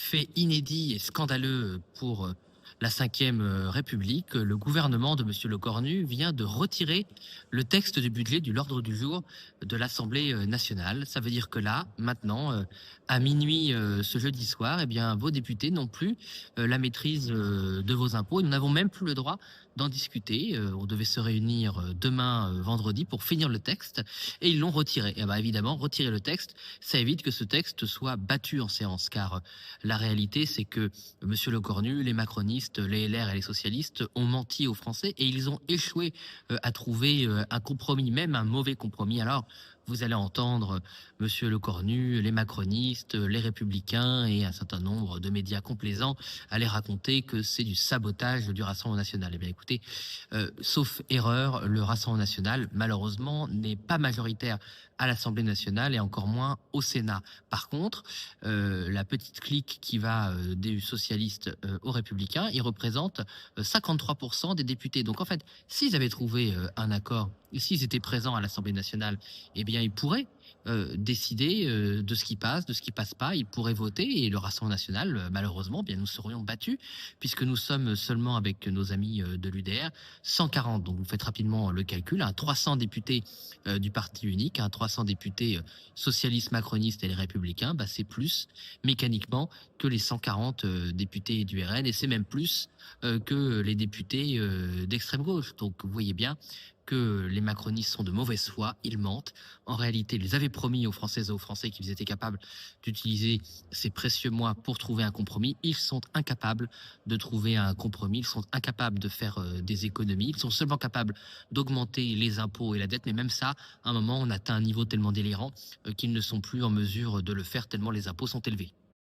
Fait inédit et scandaleux pour la Cinquième République, le gouvernement de Monsieur Lecornu vient de retirer le texte du budget de l'ordre du jour de l'Assemblée nationale. Ça veut dire que là, maintenant, à minuit ce jeudi soir, eh bien, vos députés n'ont plus la maîtrise de vos impôts et nous n'avons même plus le droit d'en discuter. On devait se réunir demain, vendredi, pour finir le texte et ils l'ont retiré. Et ben, évidemment, retirer le texte, ça évite que ce texte soit battu en séance, car la réalité, c'est que Monsieur Lecornu, les macronistes, les LR et les socialistes ont menti aux Français et ils ont échoué à trouver un compromis, même un mauvais compromis. Alors, vous allez entendre Monsieur Lecornu, les macronistes, les républicains et un certain nombre de médias complaisants aller raconter que c'est du sabotage du Rassemblement national. Eh bien, écoutez, sauf erreur, le Rassemblement national, malheureusement, n'est pas majoritaire à l'Assemblée nationale et encore moins au Sénat. Par contre, la petite clique qui va des socialistes aux républicains, ils représentent 53% des députés. Donc en fait, s'ils avaient trouvé un accord, et s'ils étaient présents à l'Assemblée nationale, eh bien ils pourraient décider de ce qui passe, de ce qui passe pas. Ils pourraient voter et le Rassemblement national, malheureusement, eh bien nous serions battus puisque nous sommes seulement avec nos amis de l'UDR 140. Donc vous faites rapidement le calcul, 300 députés du parti unique, 300 députés socialistes, macronistes et les républicains, bah, c'est plus mécaniquement que les 140 députés du RN et c'est même plus que les députés d'extrême gauche. Donc vous voyez bien que les macronistes sont de mauvaise foi, ils mentent. En réalité, ils avaient promis aux Françaises et aux Français qu'ils étaient capables d'utiliser ces précieux mois pour trouver un compromis. Ils sont incapables de trouver un compromis, ils sont incapables de faire des économies, ils sont seulement capables d'augmenter les impôts et la dette, mais même ça, à un moment, on atteint un niveau tellement délirant qu'ils ne sont plus en mesure de le faire tellement les impôts sont élevés.